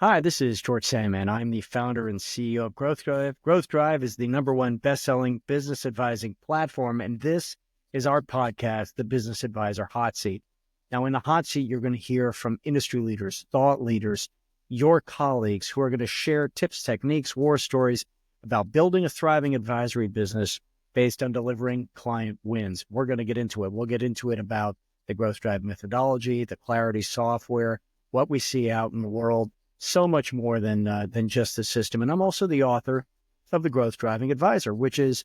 Hi, this is George Sandman. I'm the founder and CEO of Growth Drive. Growth Drive is the #1 best-selling business advising platform, and this is our podcast, The Business Advisor Hot Seat. Now, in the hot seat, you're going to hear from industry leaders, thought leaders, your colleagues who are going to share tips, techniques, war stories about building a thriving advisory business based on delivering client wins. We're going to get into it. We'll get into it about the Growth Drive methodology, the Clarity software, what we see out in the world, so much more than just the system. And I'm also the author of The Growth Driving Advisor, which is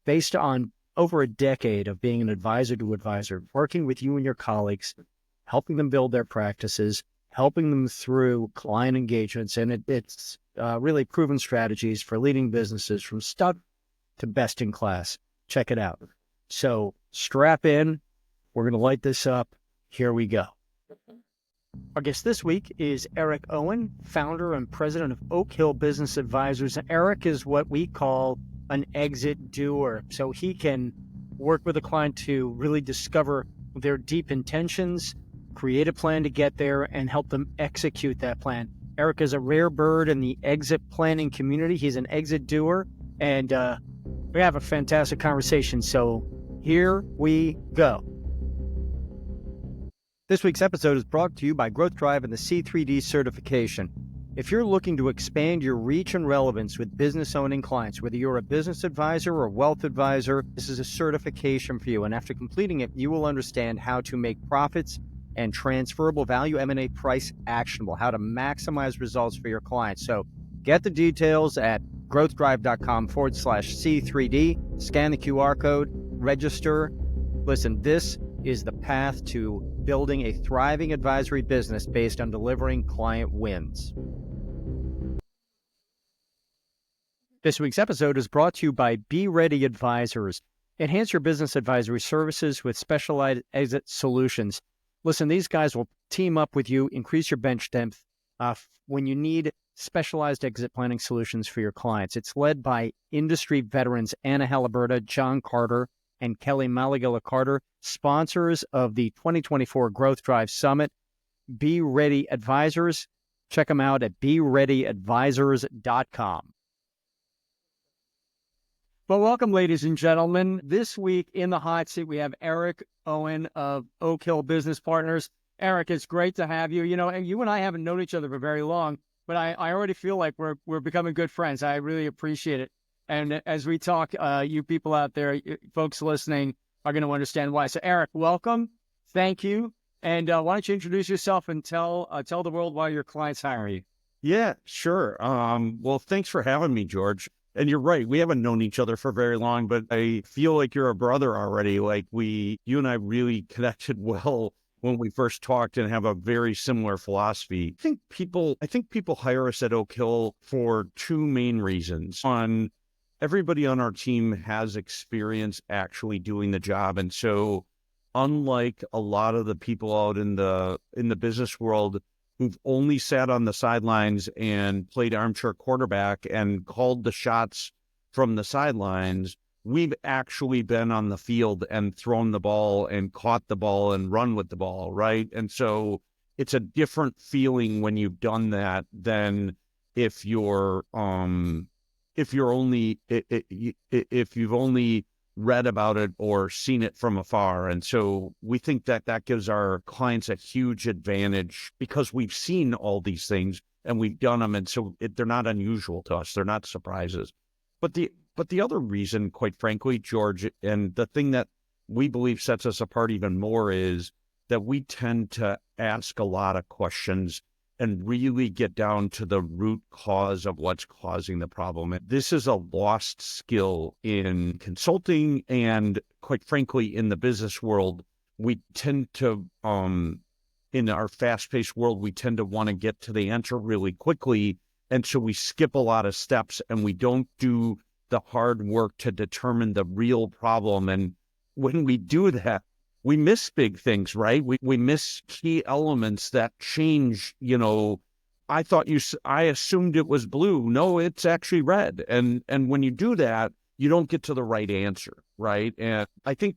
based on over a decade of being an advisor to advisor, working with you and your colleagues, helping them build their practices, helping them through client engagements. And it's really proven strategies for leading businesses from stuck to best in class. Check it out. So strap in. We're going to light this up. Here we go. Our guest this week is Eric Owen, founder and president of Oak Hill Business Advisors. Eric is what we call an exit doer. So he can work with a client to really discover their deep intentions, create a plan to get there, and help them execute that plan. Eric is a rare bird in the exit planning community. He's an exit doer, and we have a fantastic conversation. So here we go. This week's episode is brought to you by Growth Drive and the C3D certification. If you're looking to expand your reach and relevance with business owning clients, whether you're a business advisor or wealth advisor, this is a certification for you. And after completing it, you will understand how to make profits and transferable value M&A price actionable, how to maximize results for your clients. So get the details at growthdrive.com/C3D, scan the QR code, register. Listen, this is the path to building a thriving advisory business based on delivering client wins. This week's episode is brought to you by Be Ready Advisors. Enhance your business advisory services with specialized exit solutions. Listen, these guys will team up with you, increase your bench depth when you need specialized exit planning solutions for your clients. It's led by industry veterans Anna Halliburta, John Carter, and Kelly Malagilla-Carter, sponsors of the 2024 Growth Drive Summit. Be Ready Advisors. Check them out at bereadyadvisors.com. Well, welcome, ladies and gentlemen. This week in the hot seat, we have Eric Owen of Oak Hill Business Partners. Eric, it's great to have you. You know, and you and I haven't known each other for very long, but I already feel like we're becoming good friends. I really appreciate it. And as we talk, you people out there, folks listening, are going to understand why. So, Eric, welcome. Thank you. And why don't you introduce yourself and tell the world why your clients hire you? Yeah, sure. Well, thanks for having me, George. And you're right. We haven't known each other for very long, but I feel like you're a brother already. Like you and I really connected well when we first talked and have a very similar philosophy. I think people hire us at Oak Hill for two main reasons. One, everybody on our team has experience actually doing the job. And so unlike a lot of the people out in the business world who've only sat on the sidelines and played armchair quarterback and called the shots from the sidelines, we've actually been on the field and thrown the ball and caught the ball and run with the ball, right? And so it's a different feeling when you've done that than if you've only read about it or seen it from afar. And so we think that gives our clients a huge advantage because we've seen all these things and we've done them. And so they're not unusual to us. They're not surprises. But the other reason, quite frankly, George, and the thing that we believe sets us apart even more is that we tend to ask a lot of questions and really get down to the root cause of what's causing the problem. And this is a lost skill in consulting and, quite frankly, in the business world. We tend to, in our fast-paced world, we tend to want to get to the answer really quickly. And so we skip a lot of steps and we don't do the hard work to determine the real problem. And when we do that, we miss big things, right? We miss key elements that change. You know, I assumed it was blue. No, it's actually red. And when you do that, you don't get to the right answer, right? And I think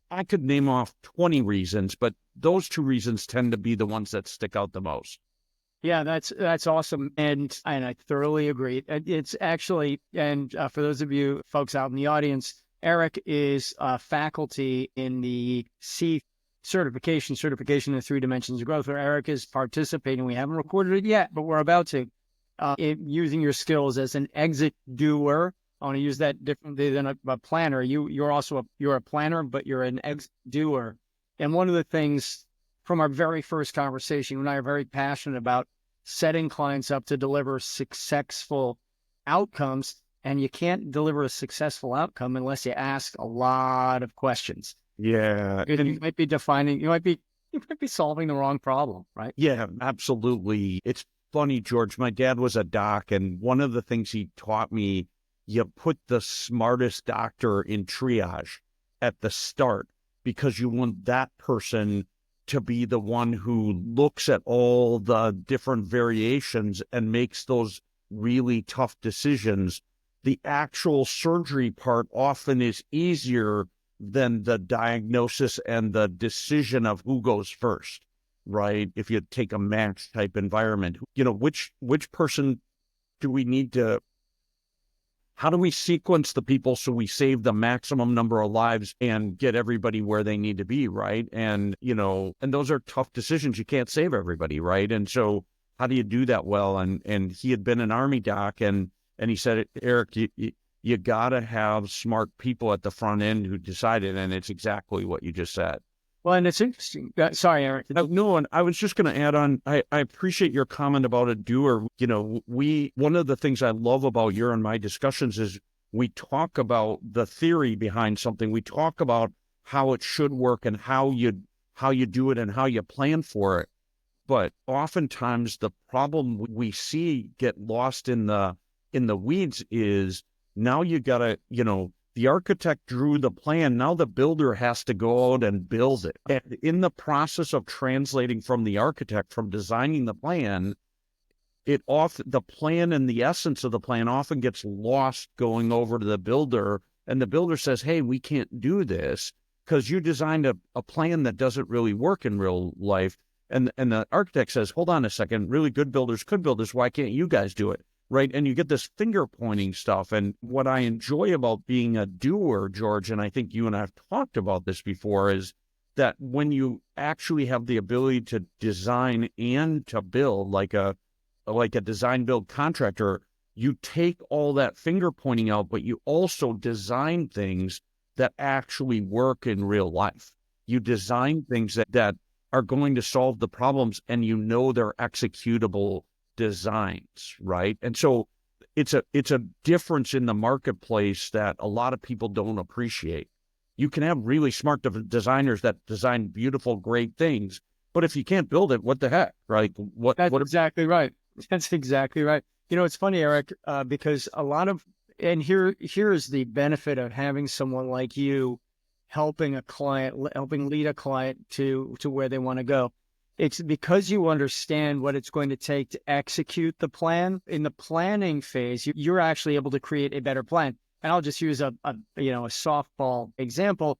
I could name off 20 reasons, but those two reasons tend to be the ones that stick out the most. Yeah, that's awesome, and I thoroughly agree. It's actually, and for those of you folks out in the audience, Eric is faculty in the C certification in 3 dimensions of growth, where Eric is participating. We haven't recorded it yet, but we're about to. Using your skills as an exit doer. I want to use that differently than a planner. You're a planner, but you're an exit doer. And one of the things from our very first conversation, you and I are very passionate about setting clients up to deliver successful outcomes. And you can't deliver a successful outcome unless you ask a lot of questions. Yeah. You might be solving the wrong problem, right? Yeah, absolutely. It's funny, George. My dad was a doc, and one of the things he taught me, you put the smartest doctor in triage at the start because you want that person to be the one who looks at all the different variations and makes those really tough decisions. The actual surgery part often is easier than the diagnosis and the decision of who goes first, right? If you take a match type environment, which person do we need to, how do we sequence the people so we save the maximum number of lives and get everybody where they need to be, right? And, and those are tough decisions. You can't save everybody, right? And so how do you do that well? And he had been an Army doc, and he said, Eric, you got to have smart people at the front end who decided, and it's exactly what you just said. Well, and it's interesting. Sorry, Eric. No, and I was just going to add on, I appreciate your comment about a doer. One of the things I love about your and my discussions is we talk about the theory behind something. We talk about how it should work and how you do it and how you plan for it. But oftentimes the problem we see get lost in the weeds is now you got to, the architect drew the plan. Now the builder has to go out and build it. And in the process of translating from the architect, from designing the plan, the plan and the essence of the plan often gets lost going over to the builder. And the builder says, hey, we can't do this because you designed a plan that doesn't really work in real life. And the architect says, hold on a second, really good builders could build this. Why can't you guys do it? Right. And you get this finger pointing stuff. And what I enjoy about being a doer, George, and I think you and I have talked about this before, is that when you actually have the ability to design and to build like a design build contractor, you take all that finger pointing out, but you also design things that actually work in real life. You design things that are going to solve the problems, and they're executable designs, right? And so it's a difference in the marketplace that a lot of people don't appreciate. You can have really smart designers that design beautiful, great things, but if you can't build it, what the heck, right? Exactly right. That's exactly right. It's funny, Eric, because here is the benefit of having someone like you helping lead a client to where they want to go. It's because you understand what it's going to take to execute the plan. In the planning phase, you're actually able to create a better plan. And I'll just use a softball example.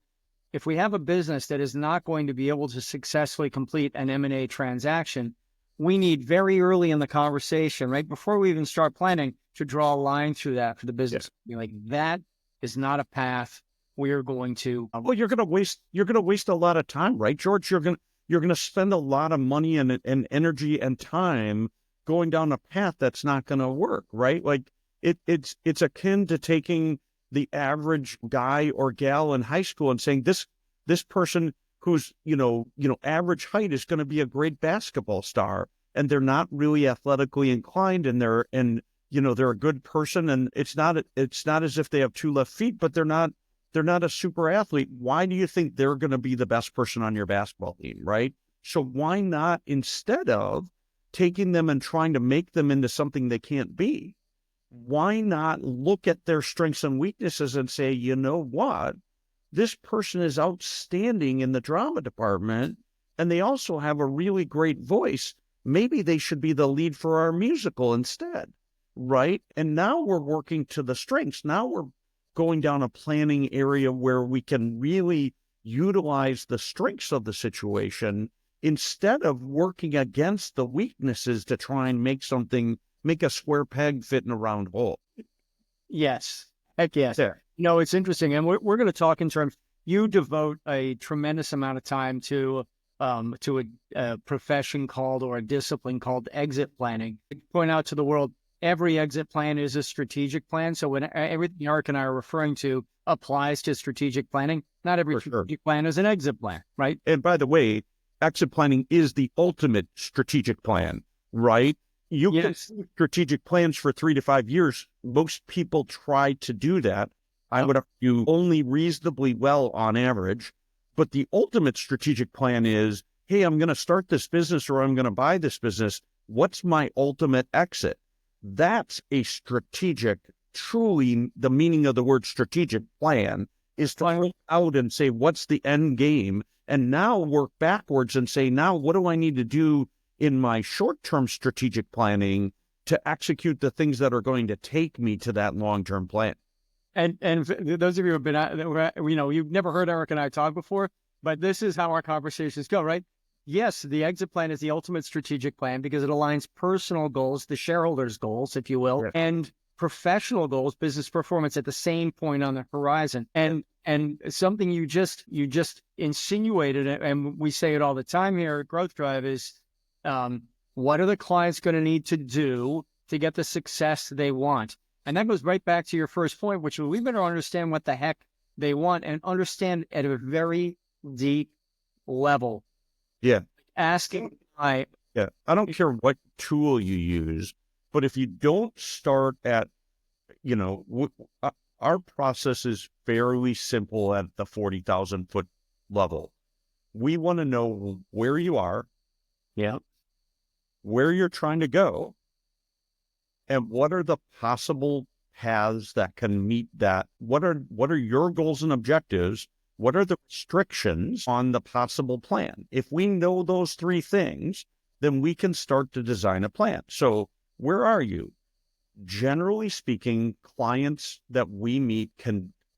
If we have a business that is not going to be able to successfully complete an M&A transaction, we need very early in the conversation, right before we even start planning, to draw a line through that for the business. Yeah. Be like, that is not a path we're going to. Well, you're going to waste a lot of time, right, George? You're going to spend a lot of money and energy and time going down a path that's not going to work, right? Like it's akin to taking the average guy or gal in high school and saying this person who's average height is going to be a great basketball star, and they're not really athletically inclined, and they're a good person, and it's not as if they have two left feet, but they're not a super athlete. Why do you think they're going to be the best person on your basketball team, right? So why not, instead of taking them and trying to make them into something they can't be, why not look at their strengths and weaknesses and say, you know what? This person is outstanding in the drama department, and they also have a really great voice. Maybe they should be the lead for our musical instead, right? And now we're working to the strengths. Now we're going down a planning area where we can really utilize the strengths of the situation instead of working against the weaknesses to try and make a square peg fit in a round hole. Yes. Heck yes. Yeah. It's interesting. And we're going to talk in terms, you devote a tremendous amount of time to a profession called, or a discipline called, exit planning. Point out to the world, every exit plan is a strategic plan. So when everything Eric and I are referring to applies to strategic planning, not every strategic plan is an exit plan, right? And by the way, exit planning is the ultimate strategic plan, right? You can do strategic plans for 3 to 5 years. Most people try to do that. I would argue only reasonably well on average. But the ultimate strategic plan is, hey, I'm going to start this business, or I'm going to buy this business. What's my ultimate exit? That's a strategic, truly the meaning of the word strategic plan is to look out and say, what's the end game? And now work backwards and say, now what do I need to do in my short-term strategic planning to execute the things that are going to take me to that long-term plan? And those of you who have been, you've never heard Eric and I talk before, but this is how our conversations go, right? Yes, the exit plan is the ultimate strategic plan because it aligns personal goals, the shareholders' goals, if you will, and professional goals, business performance at the same point on the horizon. And something you just insinuated, and we say it all the time here at Growth Drive, is what are the clients going to need to do to get the success they want? And that goes right back to your first point, which we better understand what the heck they want, and understand at a very deep level. Yeah. Asking why. Yeah. I don't care what tool you use, but if you don't start at, our process is fairly simple at the 40,000 foot level. We want to know where you are, where you're trying to go, and what are the possible paths that can meet that? What are your goals and objectives? What are the restrictions on the possible plan? If we know those 3 things, then we can start to design a plan. So where are you? Generally speaking, clients that we meet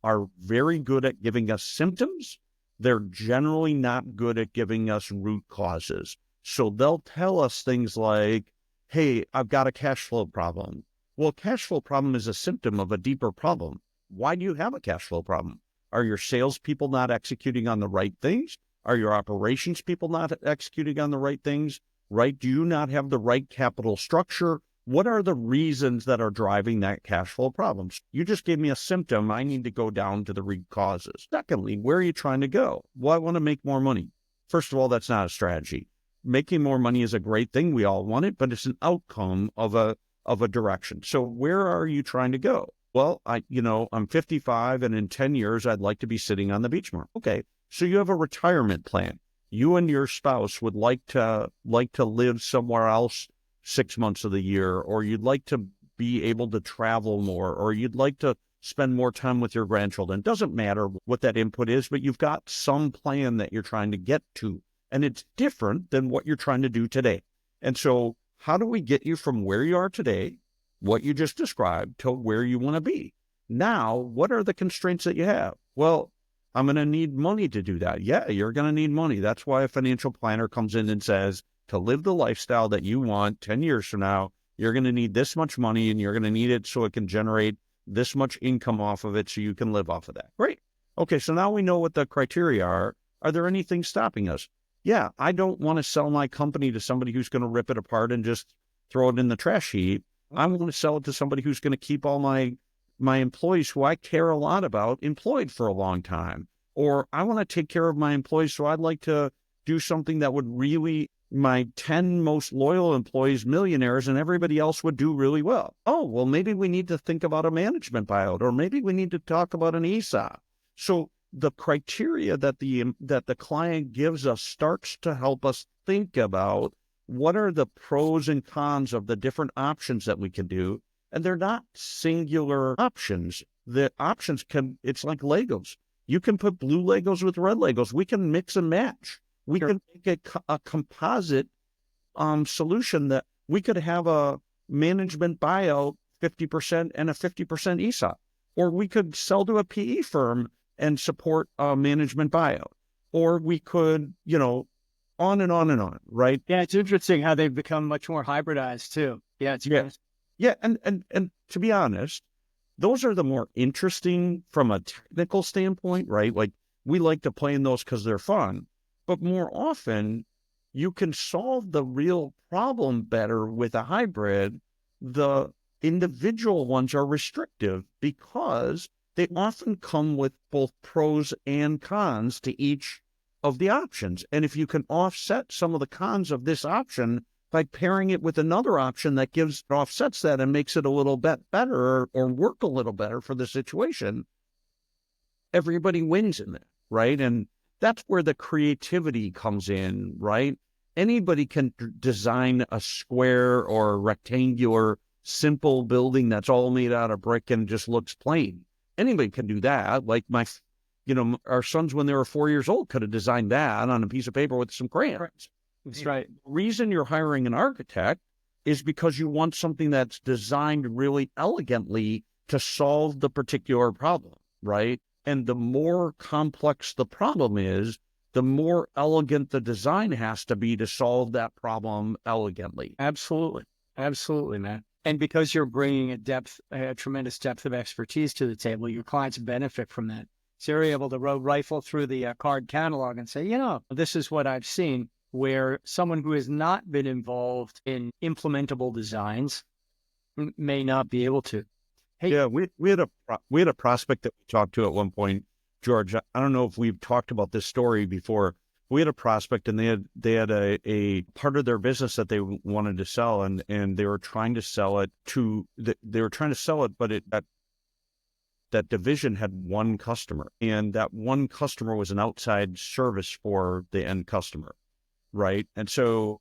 are very good at giving us symptoms. They're generally not good at giving us root causes. So they'll tell us things like, hey, I've got a cash flow problem. Well, cash flow problem is a symptom of a deeper problem. Why do you have a cash flow problem? Are your salespeople not executing on the right things? Are your operations people not executing on the right things? Right? Do you not have the right capital structure? What are the reasons that are driving that cash flow problems? You just gave me a symptom. I need to go down to the root causes. Secondly, where are you trying to go? Well, I want to make more money. First of all, that's not a strategy. Making more money is a great thing. We all want it, but it's an outcome of a direction. So where are you trying to go? Well, I'm 55 and in 10 years, I'd like to be sitting on the beach more. Okay. So you have a retirement plan. You and your spouse would like to live somewhere else 6 months of the year, or you'd like to be able to travel more, or you'd like to spend more time with your grandchildren. It doesn't matter what that input is, but you've got some plan that you're trying to get to. And it's different than what you're trying to do today. And so how do we get you from where you are today, what you just described, to where you want to be? Now, what are the constraints that you have? Well, I'm going to need money to do that. Yeah, you're going to need money. That's why a financial planner comes in and says, to live the lifestyle that you want 10 years from now, you're going to need this much money, and you're going to need it so it can generate this much income off of it so you can live off of that. Great. Okay, so now we know what the criteria are. Are there anything stopping us? Yeah, I don't want to sell my company to somebody who's going to rip it apart and just throw it in the trash heap. I want to sell it to somebody who's going to keep all my employees who I care a lot about employed for a long time. Or I want to take care of my employees, so I'd like to do something that would really, my 10 most loyal employees, millionaires, and everybody else would do really well. Oh, well, maybe we need to think about a management buyout, or maybe we need to talk about an ESOP. So the criteria that the client gives us starts to help us think about what are the pros and cons of the different options that we can do. And they're not singular options. The options it's like Legos. You can put blue Legos with red Legos. We can mix and match. We can make a composite solution that we could have a management buyout 50% and a 50% ESOP. Or we could sell to a PE firm and support a management buyout. Or we could, on and on and on, right? Yeah, it's interesting how they've become much more hybridized too. Yeah, it's Yeah. Yeah. And to be honest, those are the more interesting from a technical standpoint, right? Like we like to play in those because they're fun, but more often you can solve the real problem better with a hybrid. The individual ones are restrictive because they often come with both pros and cons to each of the options. And if you can offset some of the cons of this option by pairing it with another option that offsets that and makes it a little bit better or work a little better for the situation, everybody wins in that, right? And that's where the creativity comes in, right? Anybody can design a square or a rectangular, simple building that's all made out of brick and just looks plain. Anybody can do that. Like our sons, when they were 4 years old, could have designed that on a piece of paper with some crayons. That's right. The reason you're hiring an architect is because you want something that's designed really elegantly to solve the particular problem, right? And the more complex the problem is, the more elegant the design has to be to solve that problem elegantly. Absolutely. Absolutely, man. And because you're bringing a tremendous depth of expertise to the table, your clients benefit from that. So you're able to rifle through the card catalog and say, this is what I've seen, where someone who has not been involved in implementable designs may not be able to. Hey, yeah, we had a prospect that we talked to at one point, George. I don't know if we've talked about this story before. We had a prospect, and they had a part of their business that they wanted to sell, and they were trying to sell it but that division had one customer, and that one customer was an outside service for the end customer, right? And so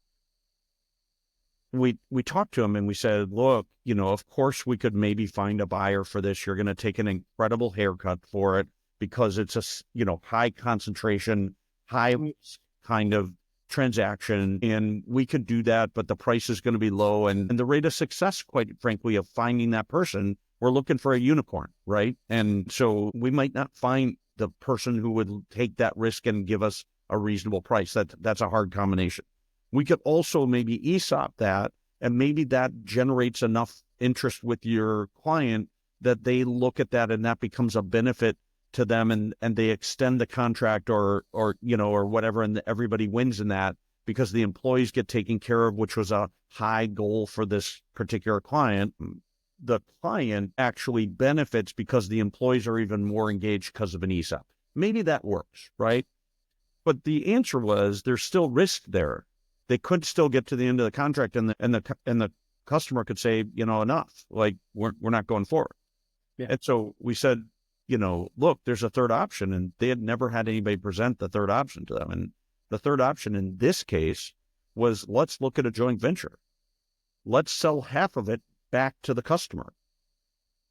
we talked to him and we said, look, of course we could maybe find a buyer for this. You're going to take an incredible haircut for it because it's a, high concentration, high kind of transaction. And we could do that, but the price is going to be low. And the rate of success, quite frankly, of finding that person, we're looking for a unicorn, right? And so we might not find the person who would take that risk and give us a reasonable price. That's a hard combination. We could also maybe ESOP that, and maybe that generates enough interest with your client that they look at that and that becomes a benefit to them, and they extend the contract or whatever, and everybody wins in that because the employees get taken care of, which was a high goal for this particular client. The client actually benefits because the employees are even more engaged because of an ESOP. Maybe that works, right? But the answer was there's still risk there. They could still get to the end of the contract and the customer could say, enough, like we're not going forward. Yeah. And so we said, look, there's a third option, and they had never had anybody present the third option to them. And the third option in this case was, let's look at a joint venture. Let's sell half of it back to the customer.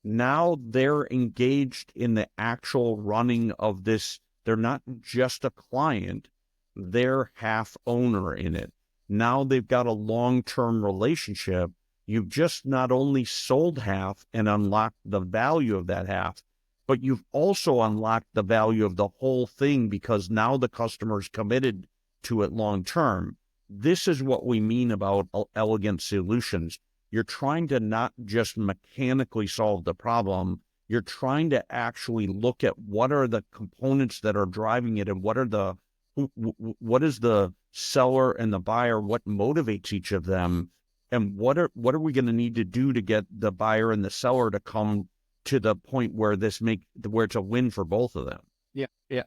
Now they're engaged in the actual running of this. They're not just a client, they're half owner in it. Now they've got a long-term relationship. You've just not only sold half and unlocked the value of that half, but you've also unlocked the value of the whole thing because now the customer's committed to it long-term. This is what we mean about elegant solutions. You're trying to not just mechanically solve the problem. You're trying to actually look at what are the components that are driving it and what is the seller and the buyer, what motivates each of them, and what are we going to need to do to get the buyer and the seller to come to the point where where it's a win for both of them. Yeah.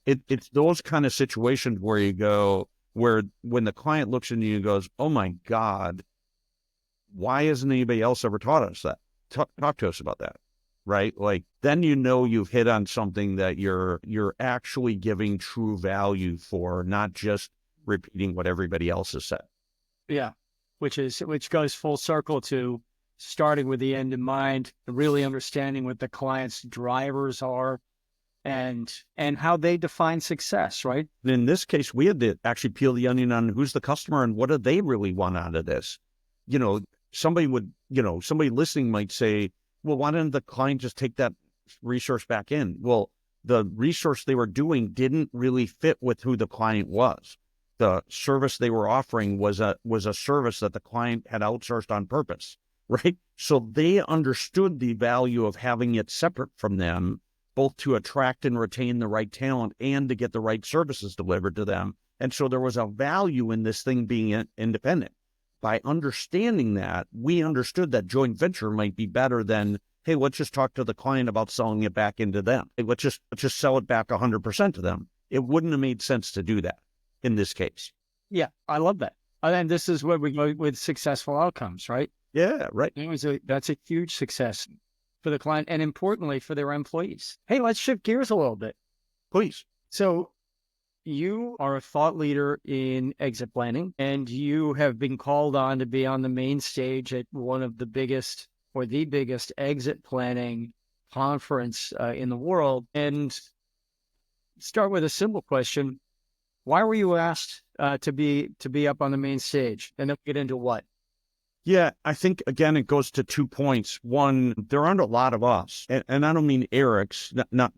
It's those kind of situations where you go, where when the client looks at you and goes, oh my God, why hasn't anybody else ever taught us that? Talk to us about that. Right? Like, then you've hit on something that you're actually giving true value for, not just repeating what everybody else has said. Yeah. Which goes full circle to starting with the end in mind, really understanding what the client's drivers are and how they define success, right? In this case, we had to actually peel the onion on who's the customer and what do they really want out of this. Somebody listening might say, well, why didn't the client just take that resource back in? Well, the resource they were doing didn't really fit with who the client was. the service they were offering was a service that the client had outsourced on purpose, right? So they understood the value of having it separate from them, both to attract and retain the right talent and to get the right services delivered to them. And so there was a value in this thing being independent. By understanding that, we understood that joint venture might be better than, hey, let's just talk to the client about selling it back into them. Hey, let's just sell it back 100% to them. It wouldn't have made sense to do that in this case. Yeah, I love that. And this is where we go with successful outcomes, right? Yeah, right. That's a huge success for the client and importantly for their employees. Hey, let's shift gears a little bit. Please. So you are a thought leader in exit planning, and you have been called on to be on the main stage at one of the biggest or the biggest exit planning conference in the world. And start with a simple question. Why were you asked to be up on the main stage? And then get into what? Yeah, I think, again, it goes to 2 points. One, there aren't a lot of us, and I don't mean Eric's, not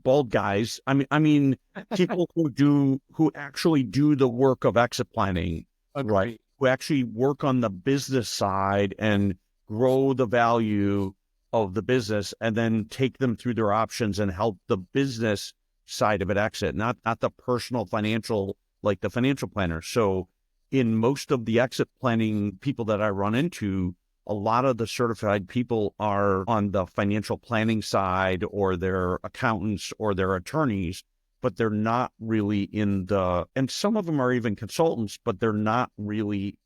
bald guys. I mean people who actually do the work of exit planning, right? Who actually work on the business side and grow the value of the business and then take them through their options and help the business side of it exit, not the personal financial, like the financial planner. So in most of the exit planning people that I run into, a lot of the certified people are on the financial planning side, or they're accountants or they're attorneys, but they're not really and some of them are even consultants, but they're not really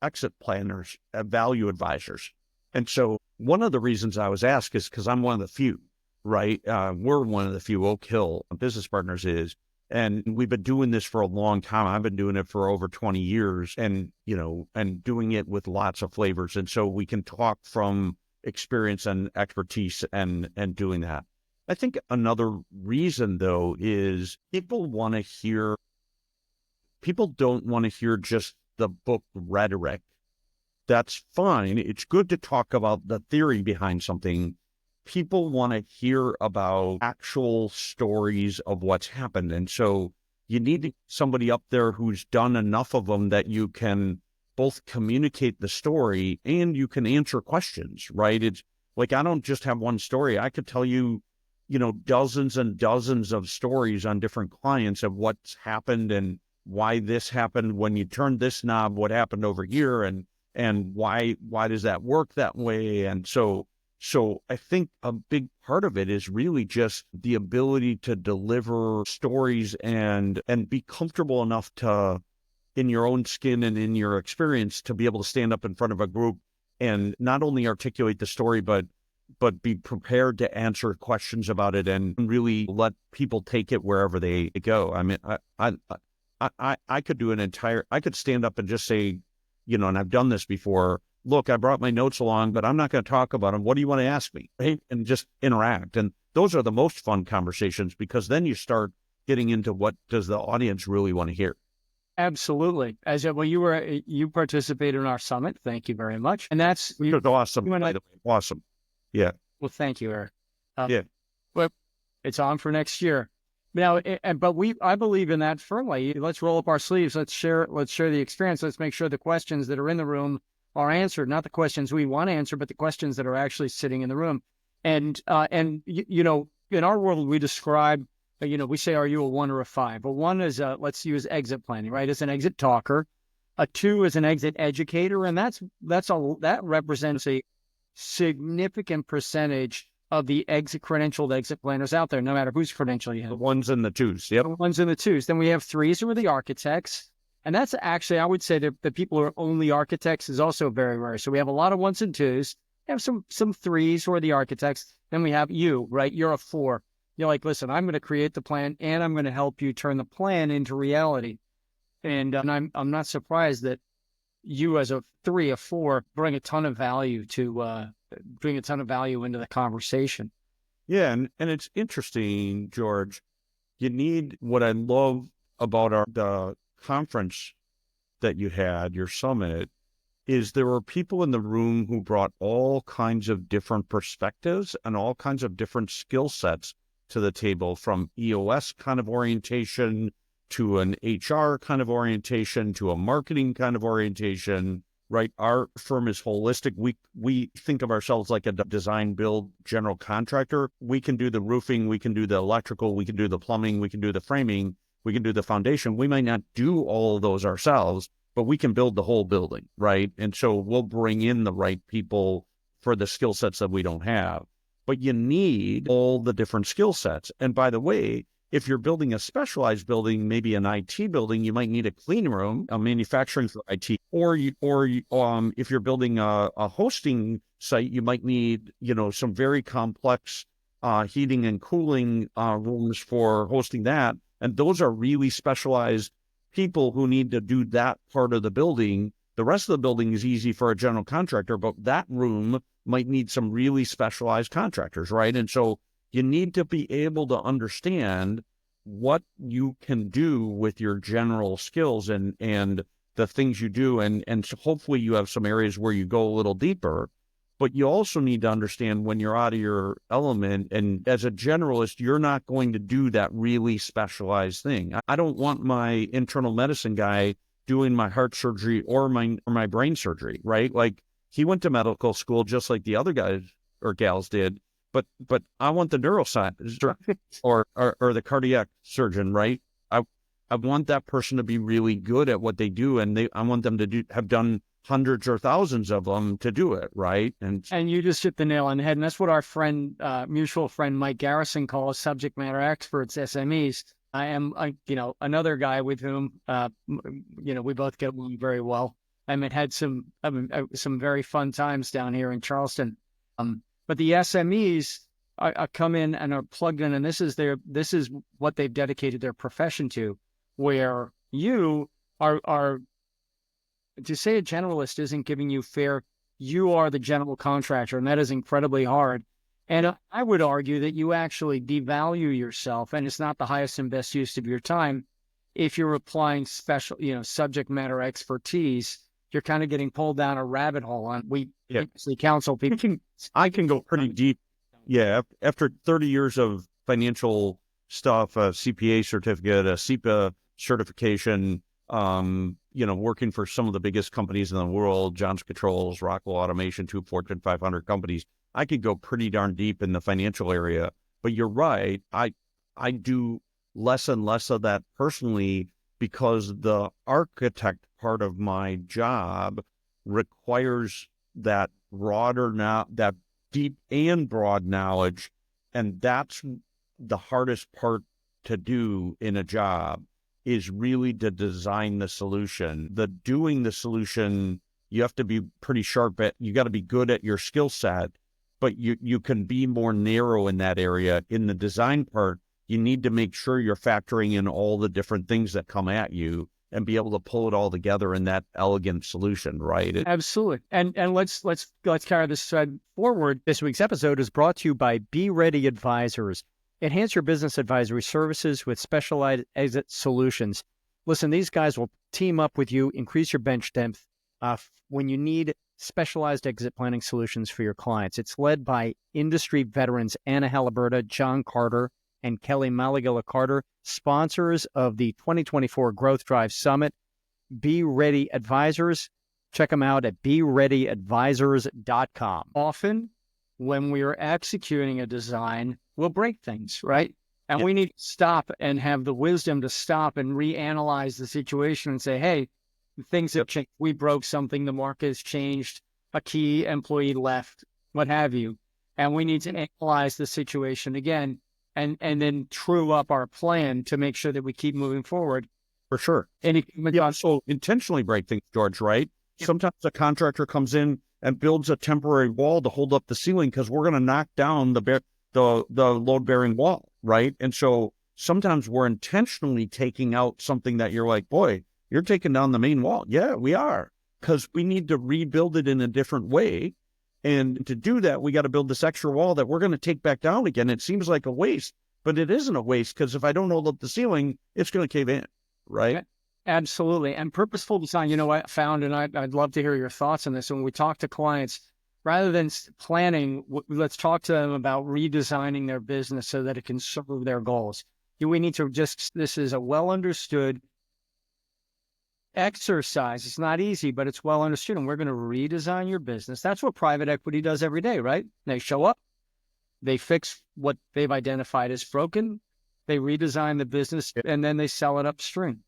exit planners, value advisors. And so one of the reasons I was asked is because I'm one of the few, right? We're one of the few, Oak Hill Business Partners is, and we've been doing this for a long time. I've been doing it for over 20 years and doing it with lots of flavors. And so we can talk from experience and expertise and doing that. I think another reason, though, is people don't want to hear just the book rhetoric. That's fine. It's good to talk about the theory behind something. People want to hear about actual stories of what's happened. And so you need somebody up there who's done enough of them that you can both communicate the story and you can answer questions, right? It's like, I don't just have one story. I could tell you, dozens and dozens of stories on different clients of what's happened and why this happened when you turned this knob, what happened over here, and why does that work that way? And so I think a big part of it is really just the ability to deliver stories and be comfortable enough to, in your own skin and in your experience, to be able to stand up in front of a group and not only articulate the story, but be prepared to answer questions about it and really let people take it wherever they go. I mean, I could do I could stand up and just say, and I've done this before, look, I brought my notes along, but I'm not going to talk about them. What do you want to ask me? Right? And just interact. And those are the most fun conversations, because then you start getting into what does the audience really want to hear. Absolutely. You participated in our summit. Thank you very much. And that's awesome. By the way. Awesome. Yeah. Well, thank you, Eric. Yeah. Well, it's on for next year. Now, I believe in that firmly. Let's roll up our sleeves. Let's share the experience. Let's make sure the questions that are in the room are answered, not the questions we want to answer, but the questions that are actually sitting in the room. And in our world, we describe, we say, are you a 1 or a 5? A 1 is let's use exit planning, right? As an exit talker. A 2 is an exit educator, and that represents a significant percentage of the credentialed exit planners out there, no matter whose credential you have. The 1s and the 2s. Yep. The 1s and the 2s. Then we have 3s who are the architects. And that's actually, I would say that the people who are only architects is also very rare. So we have a lot of 1s and 2s. We have some 3s who are the architects. Then we have you, right? You're a 4. You're like, listen, I'm going to create the plan and I'm going to help you turn the plan into reality. And I'm not surprised that you as a 3, a 4, bring a ton of value into the conversation. Yeah, and it's interesting, George. You need, what I love about the conference that you had, your summit, is there were people in the room who brought all kinds of different perspectives and all kinds of different skill sets to the table, from EOS kind of orientation to an HR kind of orientation, to a marketing kind of orientation, right? Our firm is holistic. We think of ourselves like a design build general contractor. We can do the roofing, we can do the electrical, we can do the plumbing, we can do the framing, we can do the foundation. We might not do all of those ourselves, but we can build the whole building, right? And so we'll bring in the right people for the skill sets that we don't have. But you need all the different skill sets. And by the way, if you're building a specialized building, maybe an IT building, you might need a clean room, a manufacturing for IT, or if you're building a hosting site, you might need, some very complex heating and cooling rooms for hosting that. And those are really specialized people who need to do that part of the building. The rest of the building is easy for a general contractor, but that room might need some really specialized contractors, right? And so you need to be able to understand what you can do with your general skills and the things you do. And so hopefully you have some areas where you go a little deeper, but you also need to understand when you're out of your element. And as a generalist, you're not going to do that really specialized thing. I don't want my internal medicine guy doing my heart surgery or my brain surgery, right? Like, he went to medical school just like the other guys or gals did, but I want the neuroscientist or the cardiac surgeon, right? I want that person to be really good at what they do, and I want them to have done hundreds or thousands of them to do it, right? And you just hit the nail on the head, and that's what our friend, mutual friend Mike Garrison calls subject matter experts, SMEs. I am, another guy with whom, we both get along very well. Had some very fun times down here in Charleston. But the SMEs come in and are plugged in, and this is what they've dedicated their profession to. Where you are to say a generalist isn't giving you fair. You are the general contractor, and that is incredibly hard. And I would argue that you actually devalue yourself, and it's not the highest and best use of your time if you're applying special, subject matter expertise. You're kind of getting pulled down a rabbit hole. And we actually counsel people. I can go pretty deep. Yeah. After 30 years of financial stuff, a CPA certificate, a CIPA certification, working for some of the biggest companies in the world, Johnson Controls, Rockwell Automation, 2 Fortune 500 companies, I could go pretty darn deep in the financial area. But you're right. I do less and less of that personally, because the architect part of my job requires that that deep and broad knowledge. And that's the hardest part to do in a job, is really to design the solution. Doing the solution, you have to be pretty sharp at, you got to be good at your skill set, but you can be more narrow in that area. In the design part, you need to make sure you're factoring in all the different things that come at you and be able to pull it all together in that elegant solution, right? Absolutely. And let's carry this thread forward. This week's episode is brought to you by Be Ready Advisors. Enhance your business advisory services with specialized exit solutions. Listen, these guys will team up with you, increase your bench depth when you need specialized exit planning solutions for your clients. It's led by industry veterans Anna Haliburta, John Carter, and Kelly Malagilla Carter, sponsors of the 2024 Growth Drive Summit. Be Ready Advisors. Check them out at bereadyadvisors.com. Often, when we are executing a design, we'll break things, right? And we need to stop and have the wisdom to stop and reanalyze the situation and say, hey, things have changed. We broke something. The market has changed. A key employee left, what have you. And we need to analyze the situation again and then true up our plan to make sure that we keep moving forward. For sure. So intentionally break things, George, right? Yep. Sometimes a contractor comes in and builds a temporary wall to hold up the ceiling because we're going to knock down the load-bearing wall, right? And so sometimes we're intentionally taking out something that you're like, boy, you're taking down the main wall. Yeah, we are, because we need to rebuild it in a different way. And to do that, we got to build this extra wall that we're going to take back down again. It seems like a waste, but it isn't a waste, because if I don't hold up the ceiling, it's going to cave in, right? Absolutely. And purposeful design, I found, and I'd love to hear your thoughts on this. When we talk to clients, rather than planning, let's talk to them about redesigning their business so that it can serve their goals. We need to this is a well understood exercise. It's not easy, but it's well understood. And we're going to redesign your business. That's what private equity does every day, right? They show up, they fix what they've identified as broken, they redesign the business, and then they sell it upstream.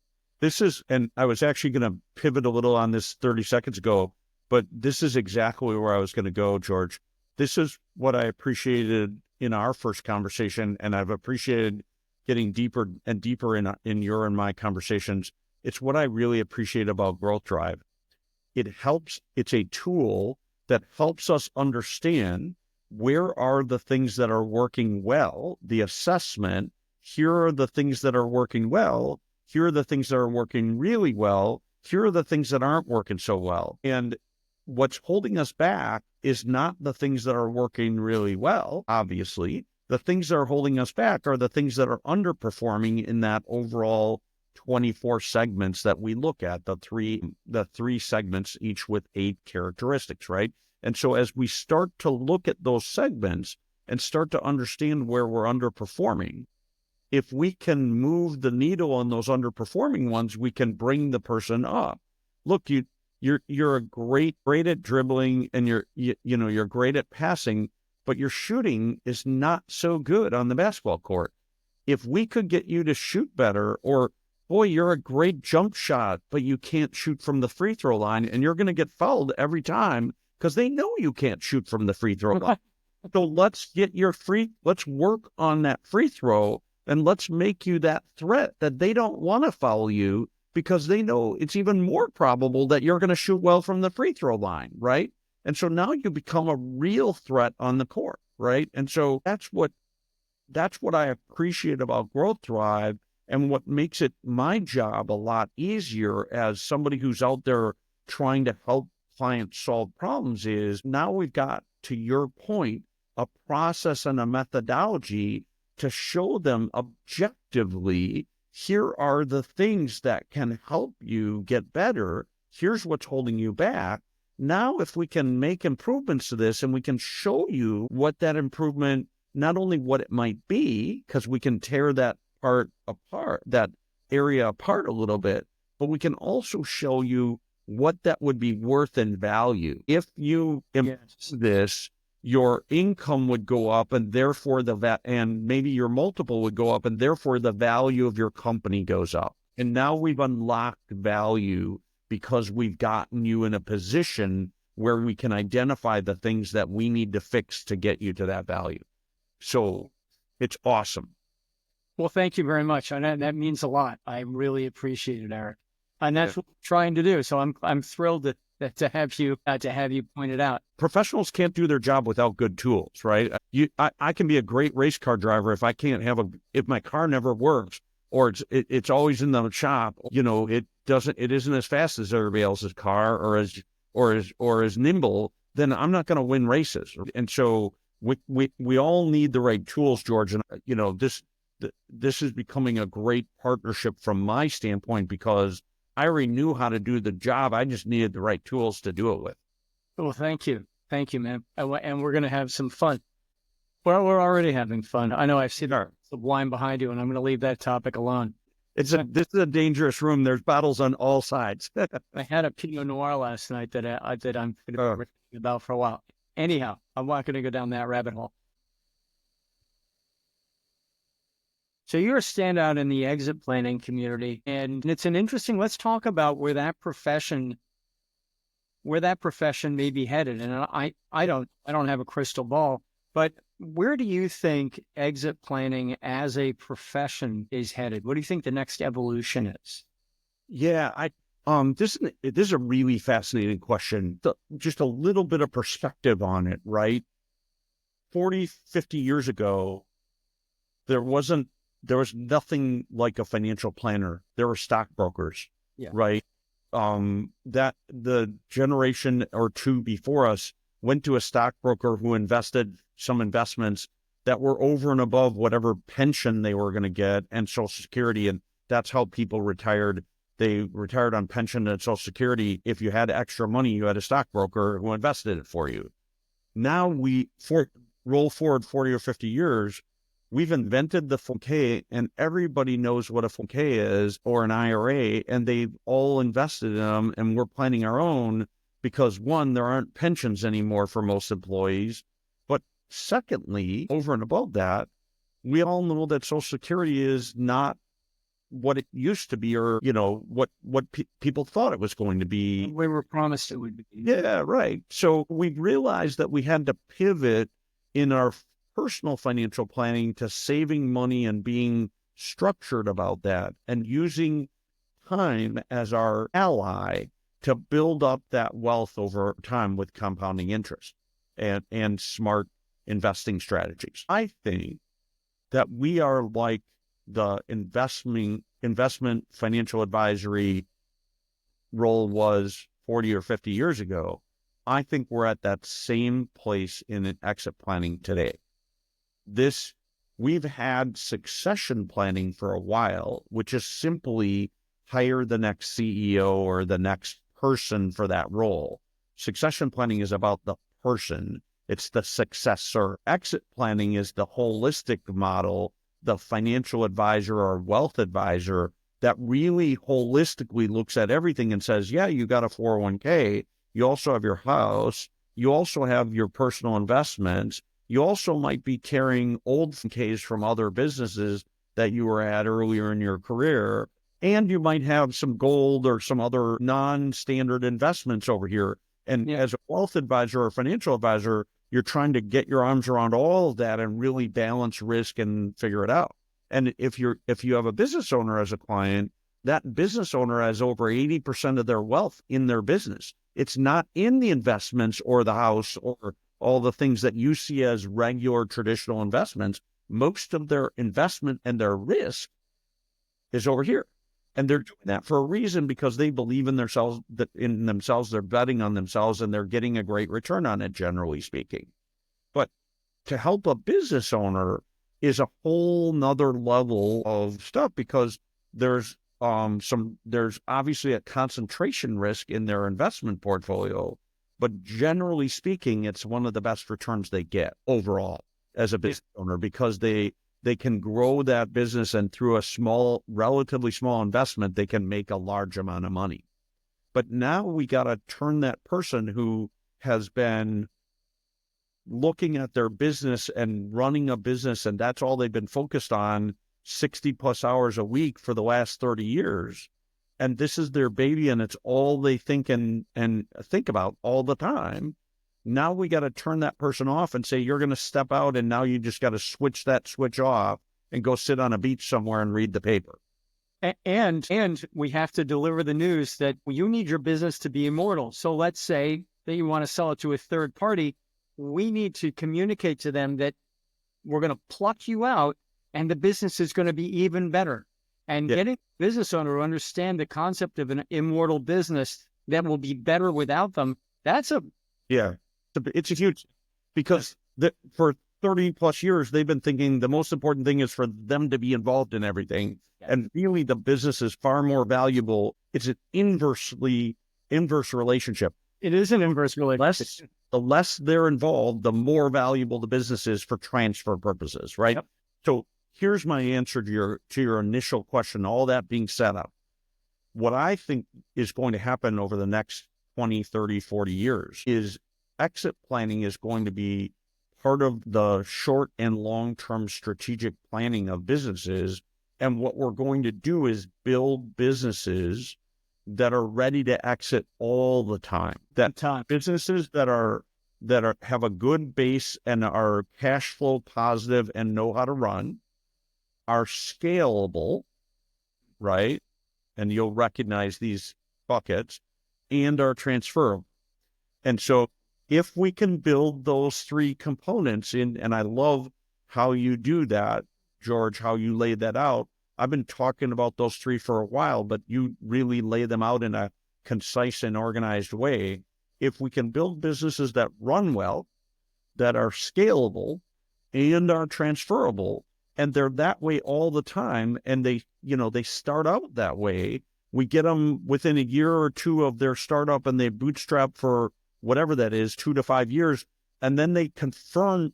And I was actually going to pivot a little on this 30 seconds ago, but this is exactly where I was going to go, George. This is what I appreciated in our first conversation, and I've appreciated getting deeper and deeper in your and my conversations. It's what I really appreciate about Growth Drive. It's a tool that helps us understand where are the things that are working well, the assessment, here are the things that are working well, here are the things that are working really well, here are the things that aren't working so well. And what's holding us back is not the things that are working really well, obviously. The things that are holding us back are the things that are underperforming in that overall 24 segments that we look at, the three segments, each with 8 characteristics, right? And so as we start to look at those segments and start to understand where we're underperforming, if we can move the needle on those underperforming ones, we can bring the person up. Look, you're a great at dribbling, and you're great at passing, but your shooting is not so good on the basketball court. If we could get you to shoot better, or boy, you're a great jump shot, but you can't shoot from the free throw line, and you're going to get fouled every time because they know you can't shoot from the free throw line. So let's work on that free throw, and let's make you that threat that they don't want to foul you because they know it's even more probable that you're going to shoot well from the free throw line, right? And so now you become a real threat on the court, right? And so that's what I appreciate about Growth Drive, and what makes it my job a lot easier as somebody who's out there trying to help clients solve problems is now we've got, to your point, a process and a methodology to show them objectively, here are the things that can help you get better. Here's what's holding you back. Now, if we can make improvements to this, and we can show you what that improvement, not only what it might be, because we can tear that area apart a little bit, but we can also show you what that would be worth in value. If you this, your income would go up, and therefore and maybe your multiple would go up, and therefore the value of your company goes up. And now we've unlocked value because we've gotten you in a position where we can identify the things that we need to fix to get you to that value. So it's awesome. Well, thank you very much. And that means a lot. I really appreciate it, Eric. And that's what we're trying to do. So I'm thrilled to have you pointed out. Professionals can't do their job without good tools, right? I can be a great race car driver if I can't if my car never works, or it's always in the shop. It isn't as fast as everybody else's car, or as nimble. Then I'm not going to win races. And so we all need the right tools, George. And this is becoming a great partnership from my standpoint, because I already knew how to do the job. I just needed the right tools to do it with. Well, thank you, man. And we're going to have some fun. Well, we're already having fun. I know I've seen the line behind you, and I'm going to leave that topic alone. This is a dangerous room. There's bottles on all sides. I had a Pinot Noir last night that I'm going to be thinking about for a while. Anyhow, I'm not going to go down that rabbit hole. So you're a standout in the exit planning community, and it's let's talk about where that profession may be headed. And I don't have a crystal ball, but where do you think exit planning as a profession is headed? What do you think the next evolution is? Yeah, this is a really fascinating question. Just a little bit of perspective on it, right? 40, 50 years ago, there was nothing like a financial planner. There were stockbrokers, right? That the generation or two before us went to a stockbroker who invested some investments that were over and above whatever pension they were going to get and Social Security. And that's how people retired. They retired on pension and Social Security. If you had extra money, you had a stockbroker who invested it for you. Now roll forward 40 or 50 years, we've invented the 401k, and everybody knows what a 401k is or an IRA, and they've all invested in them, and we're planning our own because, one, there aren't pensions anymore for most employees. But secondly, over and above that, we all know that Social Security is not what it used to be, or, what people thought it was going to be. We were promised it would be. Yeah, right. So we realized that we had to pivot in our personal financial planning to saving money and being structured about that and using time as our ally to build up that wealth over time with compounding interest and smart investing strategies. I think that we are like the investment financial advisory role was 40 or 50 years ago. I think we're at that same place in an exit planning today. We've had succession planning for a while, which is simply hire the next CEO or the next person for that role. Succession planning is about the person. It's the successor. Exit planning is the holistic model, the financial advisor or wealth advisor that really holistically looks at everything and says, yeah, you got a 401k. You also have your house. You also have your personal investments. You also might be carrying old Ks from other businesses that you were at earlier in your career. And you might have some gold or some other non-standard investments over here. And as a wealth advisor or financial advisor, you're trying to get your arms around all of that and really balance risk and figure it out. And if you have a business owner as a client, that business owner has over 80% of their wealth in their business. It's not in the investments or the house or all the things that you see as regular traditional investments. Most of their investment and their risk is over here. And they're doing that for a reason, because they believe in themselves, they're betting on themselves, and they're getting a great return on it, generally speaking. But to help a business owner is a whole nother level of stuff, because there's obviously a concentration risk in their investment portfolio, but generally speaking, it's one of the best returns they get overall as a business owner, because they can grow that business, and through a relatively small investment, they can make a large amount of money. But now we got to turn that person who has been looking at their business and running a business, and that's all they've been focused on 60 plus hours a week for the last 30 years. And this is their baby, and it's all they think and think about all the time. Now we got to turn that person off and say, you're going to step out, and now you just got to switch that switch off and go sit on a beach somewhere and read the paper. And we have to deliver the news that you need your business to be immortal. So let's say that you want to sell it to a third party. We need to communicate to them that we're going to pluck you out, and the business is going to be even better. And getting the business owner to understand the concept of an immortal business that will be better without them, it's a huge, because for 30 plus years, they've been thinking the most important thing is for them to be involved in everything. Yeah. And really the business is far more valuable. It's an inverse relationship. It is an inverse relationship. The less they're involved, the more valuable the business is for transfer purposes, right? Yep. So here's my answer to your initial question, all that being set up. What I think is going to happen over the next 20, 30, 40 years is exit planning is going to be part of the short and long-term strategic planning of businesses. And what we're going to do is build businesses that are ready to exit all the time. Businesses that have a good base and are cash flow positive and know how to run, are scalable, right? And you'll recognize these buckets, and are transferable. And so if we can build those three components in, and I love how you do that, George, how you lay that out. I've been talking about those three for a while, but you really lay them out in a concise and organized way. If we can build businesses that run well, that are scalable, and are transferable, and they're that way all the time, and they start out that way, we get them within a year or two of their startup, and they bootstrap for whatever that is, 2 to 5 years, and then they conform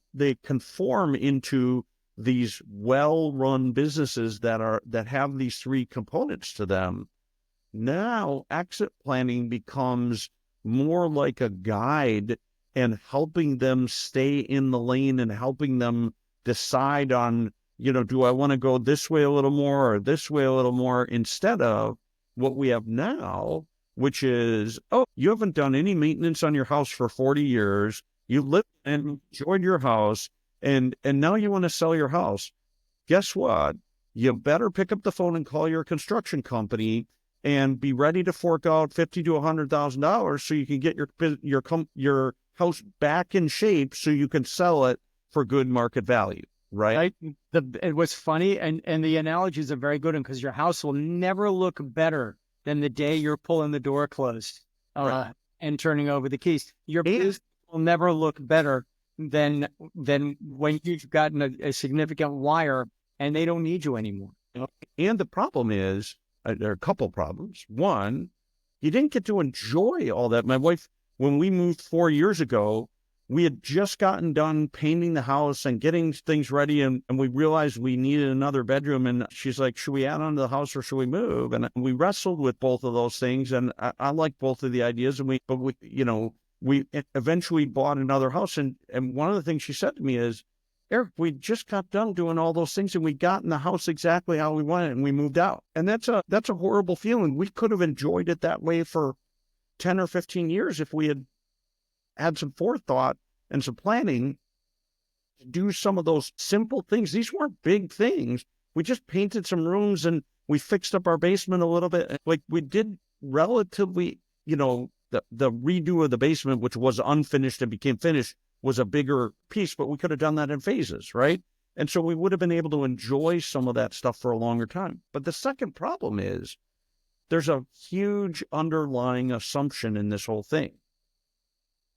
into these well-run businesses that have these three components to them, now exit planning becomes more like a guide and helping them stay in the lane and helping them decide on, do I want to go this way a little more or this way a little more, instead of what we have now, which is, oh, you haven't done any maintenance on your house for 40 years. You lived and enjoyed your house, and now you want to sell your house. Guess what? You better pick up the phone and call your construction company and be ready to fork out $50,000 to $100,000 so you can get your house back in shape so you can sell it for good market value. Right. It was funny, and the analogies are very good because your house will never look better than the day you're pulling the door closed and turning over the keys. Your business will never look better than when you've gotten a significant wire and they don't need you anymore. And the problem is, there are a couple problems. One, you didn't get to enjoy all that. My wife, when we moved 4 years ago, we had just gotten done painting the house and getting things ready, and we realized we needed another bedroom. And she's like, should we add on to the house or should we move? And we wrestled with both of those things. And I like both of the ideas. But we eventually bought another house. And one of the things she said to me is, Eric, we just got done doing all those things and we got in the house exactly how we wanted and we moved out. And that's a horrible feeling. We could have enjoyed it that way for 10 or 15 years if we had some forethought and some planning to do some of those simple things. These weren't big things. We just painted some rooms and we fixed up our basement a little bit. Like we did relatively, the redo of the basement, which was unfinished and became finished, was a bigger piece, but we could have done that in phases, right? And so we would have been able to enjoy some of that stuff for a longer time. But the second problem is there's a huge underlying assumption in this whole thing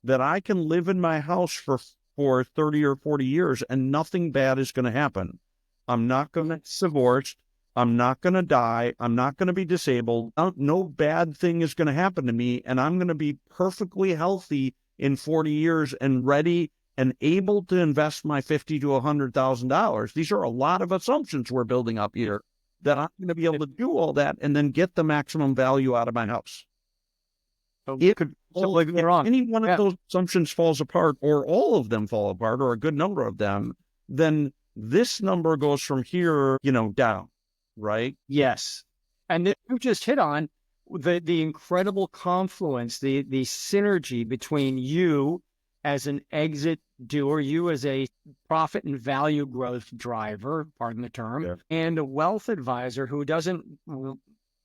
that I can live in my house for 30 or 40 years and nothing bad is going to happen. I'm not going to get divorced. I'm not going to die. I'm not going to be disabled. No bad thing is going to happen to me. And I'm going to be perfectly healthy in 40 years and ready and able to invest my $50,000 to $100,000. These are a lot of assumptions we're building up here that I'm going to be able to do all that and then get the maximum value out of my house. It could simply be wrong. Any one of those assumptions falls apart, or all of them fall apart, or a good number of them, then this number goes from here, down, right? Yes. And you just hit on the incredible confluence, the synergy between you as an exit doer, you as a profit and value growth driver, pardon the term, and a wealth advisor who doesn't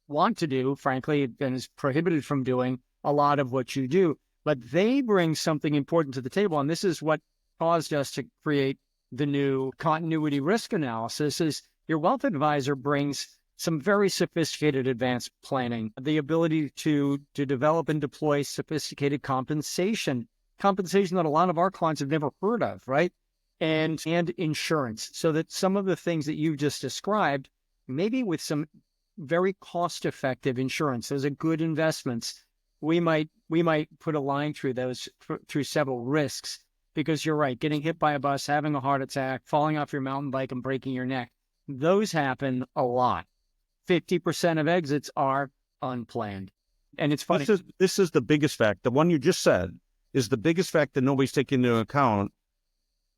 want to do, frankly, and is prohibited from doing a lot of what you do, but they bring something important to the table. And this is what caused us to create the new continuity risk analysis. Is your wealth advisor brings some very sophisticated advanced planning, the ability to develop and deploy sophisticated compensation that a lot of our clients have never heard of, right? And insurance, so that some of the things that you just described, maybe with some very cost-effective insurance, those are good investments. We might put a line through those, through several risks, because you're right, getting hit by a bus, having a heart attack, falling off your mountain bike and breaking your neck, those happen a lot. 50% of exits are unplanned. And it's funny. This is the biggest fact. The one you just said is the biggest fact that nobody's taking into account.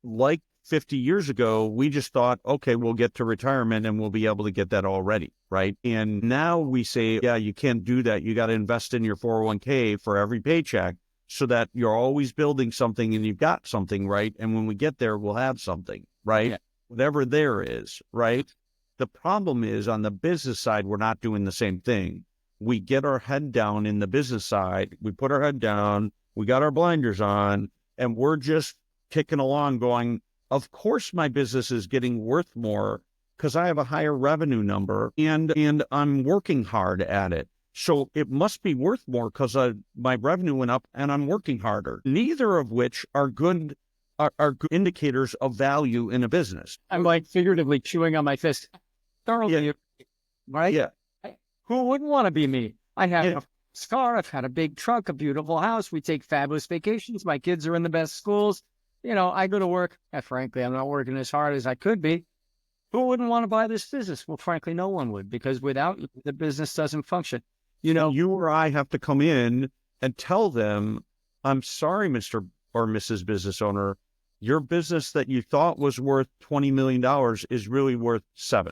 Like 50 years ago, we just thought, okay, we'll get to retirement and we'll be able to get that already, right? And now we say, yeah, you can't do that. You got to invest in your 401k for every paycheck so that you're always building something and you've got something, right? And when we get there, we'll have something, right? Yeah. Whatever there is, right? The problem is on the business side, we're not doing the same thing. We get our head down in the business side. We put our head down. We got our blinders on, and we're just kicking along going, of course my business is getting worth more because I have a higher revenue number and I'm working hard at it. So it must be worth more because my revenue went up and I'm working harder. Neither of which are good indicators of value in a business. I'm like figuratively chewing on my fist. Thoroughly, right? Yeah. Who wouldn't want to be me? I have a car. I've had a big truck, a beautiful house. We take fabulous vacations. My kids are in the best schools. I go to work, and frankly, I'm not working as hard as I could be. Who wouldn't want to buy this business? Well, frankly, no one would, because without you, the business doesn't function. You or I have to come in and tell them, I'm sorry, Mr. or Mrs. Business Owner, your business that you thought was worth $20 million is really worth $7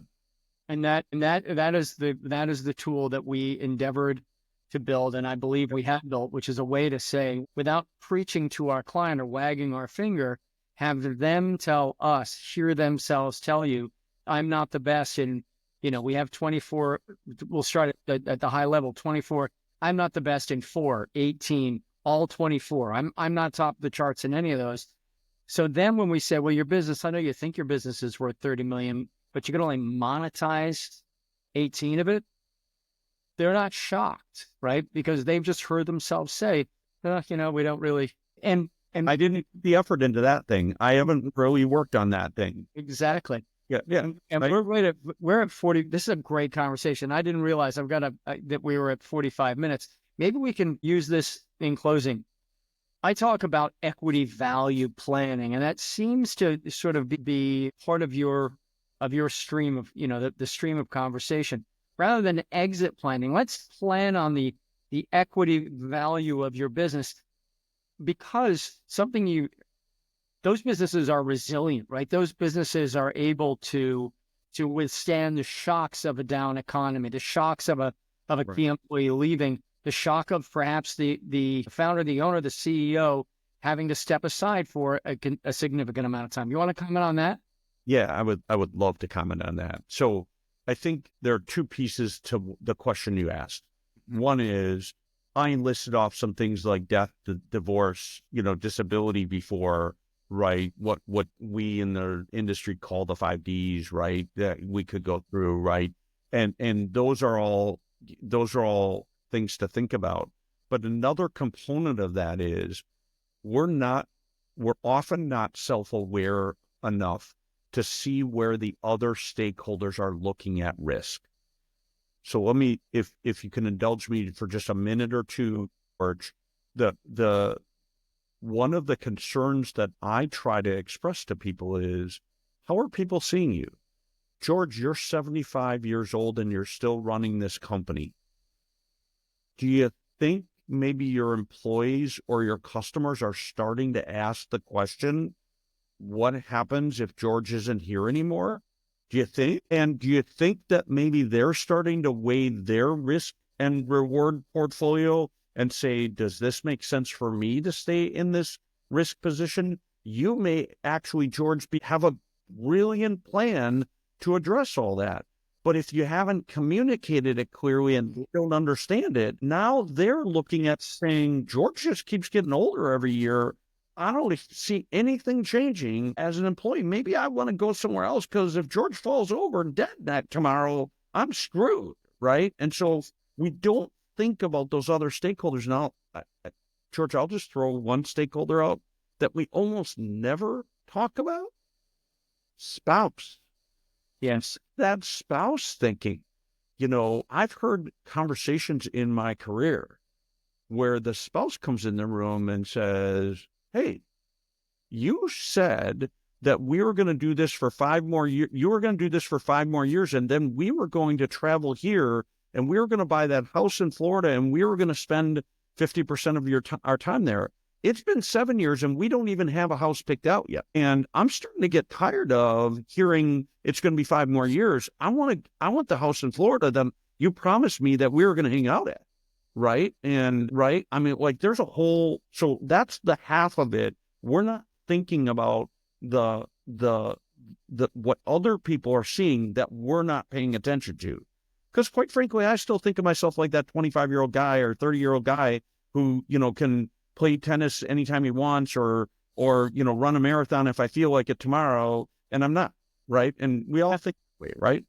million. And that is the tool that we endeavored to build, and I believe we have built, which is a way to say, without preaching to our client or wagging our finger, have them tell us, hear themselves tell you, I'm not the best in, we have 24, we'll start at the high level, 24. I'm not the best in 4, 18, all 24. I'm not top of the charts in any of those. So then when we say, well, your business, I know you think your business is worth 30 million, but you can only monetize 18 of it. They're not shocked, right? Because they've just heard themselves say, we don't really, and I didn't put the effort into that thing. I haven't really worked on that thing. Exactly. Yeah. And we're at 40. This is a great conversation. I didn't realize that we were at 45 minutes. Maybe we can use this in closing. I talk about equity value planning, and that seems to sort of be part of your stream of, the stream of conversation. Rather than exit planning, let's plan on the equity value of your business, because those businesses are resilient, right? Those businesses are able to withstand the shocks of a down economy, the shocks of a key employee leaving, the shock of perhaps the founder, the owner, the CEO having to step aside for a significant amount of time. You want to comment on that? Yeah, I would love to comment on that. So I think there are two pieces to the question you asked. One is, I listed off some things like death, divorce, disability before, right? What we in the industry call the 5 Ds, right? That we could go through, right? And those are all things to think about. But another component of that is we're often not self-aware enough to see where the other stakeholders are looking at risk. So let me, if you can indulge me for just a minute or two, George, the one of the concerns that I try to express to people is, how are people seeing you? George, you're 75 years old and you're still running this company. Do you think maybe your employees or your customers are starting to ask the question, what happens if George isn't here anymore? Do you think that maybe they're starting to weigh their risk and reward portfolio and say, does this make sense for me to stay in this risk position? You may actually, George, have a brilliant plan to address all that. But if you haven't communicated it clearly and don't understand it, now they're looking at saying, George just keeps getting older every year. I don't see anything changing as an employee. Maybe I want to go somewhere else, because if George falls over and dead tomorrow, I'm screwed, right? And so we don't think about those other stakeholders. Now, George, I'll just throw one stakeholder out that we almost never talk about. Spouse. Yes. That spouse thinking. I've heard conversations in my career where the spouse comes in the room and says, hey, you said that we were going to do this for 5 more years. You were going to do this for 5 more years. And then we were going to travel here and we were going to buy that house in Florida and we were going to spend 50% of our time there. It's been 7 years and we don't even have a house picked out yet. And I'm starting to get tired of hearing it's going to be 5 more years. I want the house in Florida that you promised me that we were going to hang out at. Right. And right. I mean, there's a whole, so that's the half of it. We're not thinking about the what other people are seeing that we're not paying attention to. Because quite frankly, I still think of myself like that 25-year-old guy or 30-year-old guy who, can play tennis anytime he wants or run a marathon if I feel like it tomorrow. And I'm not. Right. And we all think that way, right?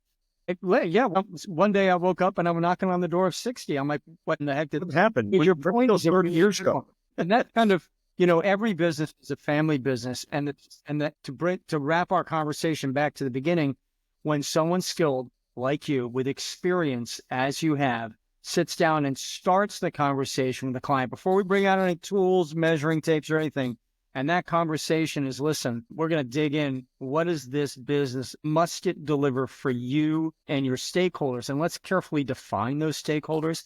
Yeah. One day I woke up and I'm knocking on the door of 60. I'm like, what in the heck did happen? Your point is 30 years ago. And that kind of, every business is a family business. And that to wrap our conversation back to the beginning, when someone skilled like you with experience as you have sits down and starts the conversation with the client before we bring out any tools, measuring tapes or anything, And that conversation is, listen, we're going to dig in. What is this business? Must it deliver for you and your stakeholders? And let's carefully define those stakeholders.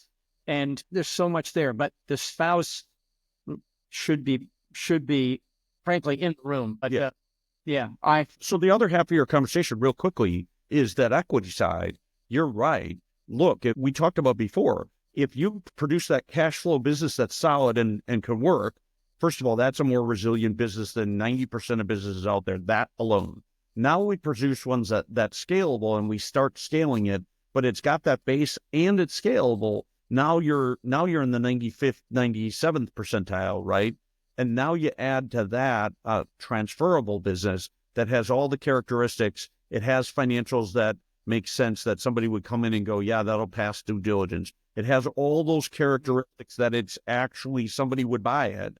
And there's so much there, but the spouse should be frankly in the room. But So the other half of your conversation real quickly is that equity side. You're right. Look, we talked about before, if you produce that cash flow business that's solid and can work, first of all, that's a more resilient business than 90% of businesses out there, that alone. Now we produce ones that's scalable and we start scaling it, but it's got that base and it's scalable. Now you're in the 95th, 97th percentile, right? And now you add to that a transferable business that has all the characteristics. It has financials that make sense, that somebody would come in and go, yeah, that'll pass due diligence. It has all those characteristics that it's actually somebody would buy it.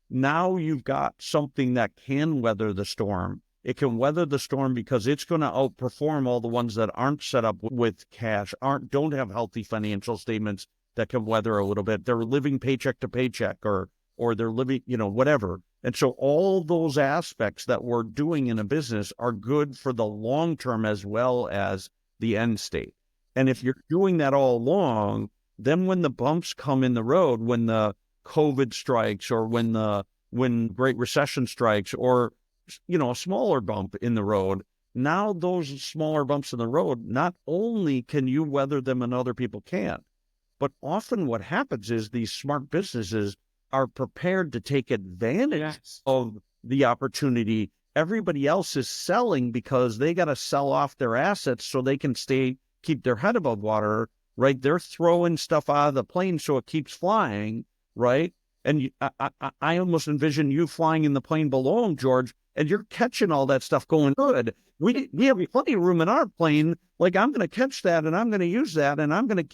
Now you've got something that can weather the storm. It can weather the storm because it's going to outperform all the ones that aren't set up with cash, don't have healthy financial statements that can weather a little bit. They're living paycheck to paycheck or they're living, whatever. And so all those aspects that we're doing in a business are good for the long term as well as the end state. And if you're doing that all along, then when the bumps come in the road, when the COVID strikes or when Great Recession strikes or, a smaller bump in the road, now those smaller bumps in the road, not only can you weather them and other people can't, but often what happens is these smart businesses are prepared to take advantage of the opportunity. Everybody else is selling because they got to sell off their assets so they can keep their head above water, right? They're throwing stuff out of the plane so it keeps flying, right? And I almost envision you flying in the plane below them, George, and you're catching all that stuff going, good. We have plenty of room in our plane. Like, I'm going to catch that and I'm going to use that and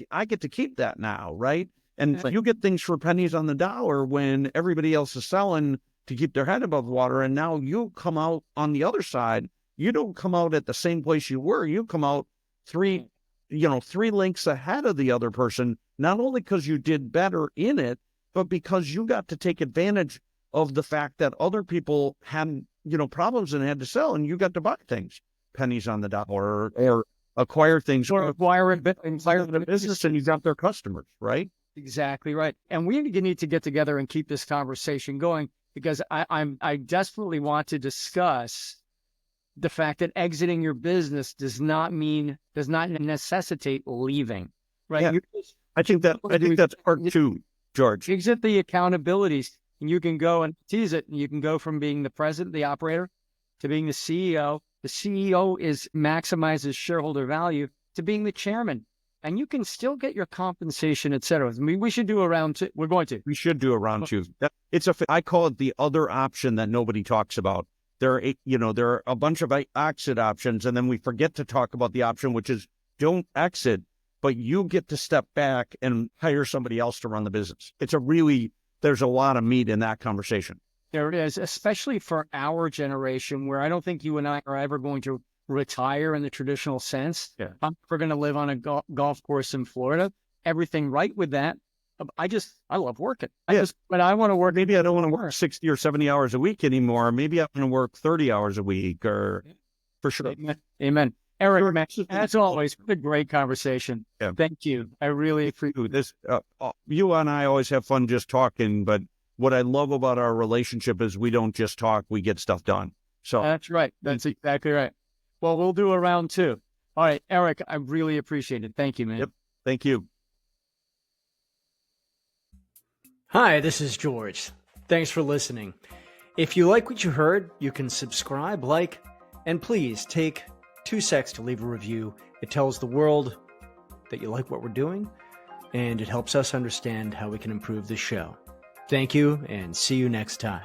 I get to keep that now, right? And you get things for pennies on the dollar when everybody else is selling to keep their head above water. And now you come out on the other side. You don't come out at the same place you were. You come out three links ahead of the other person, not only because you did better in it, but because you got to take advantage of the fact that other people had, problems and had to sell, and you got to buy things, pennies on the dollar, or acquire things, or acquire a business, and you got their customers, right? Exactly right. And we need to get together and keep this conversation going, because I desperately want to discuss the fact that exiting your business does not necessitate leaving, right? Yeah. I think that's part two, George. Exit the accountabilities, and you can go and tease it. And you can go from being the president, the operator, to being the CEO. The CEO maximizes shareholder value, to being the chairman. And you can still get your compensation, et cetera. I mean, we should do a round two. We should do a round two. I call it the other option that nobody talks about. There are a bunch of exit options, and then we forget to talk about the option, which is don't exit, but you get to step back and hire somebody else to run the business. There's a lot of meat in that conversation. There it is, especially for our generation, where I don't think you and I are ever going to retire in the traditional sense. Yeah. We're going to live on a golf course in Florida. Everything right with that. I love working. But I want to work. Maybe I don't want to work 60 or 70 hours a week anymore. Maybe I'm going to work 30 hours a week, for sure. Amen. Eric, as always, what a great conversation. Yeah. Thank you. I really appreciate this. You and I always have fun just talking, but what I love about our relationship is we don't just talk, we get stuff done. So that's right. That's exactly right. Well, we'll do a round two. All right, Eric, I really appreciate it. Thank you, man. Yep. Thank you. Hi, this is George. Thanks for listening. If you like what you heard, you can subscribe, and please take 2 seconds to leave a review. It tells the world that you like what we're doing, and it helps us understand how we can improve the show. Thank you, and see you next time.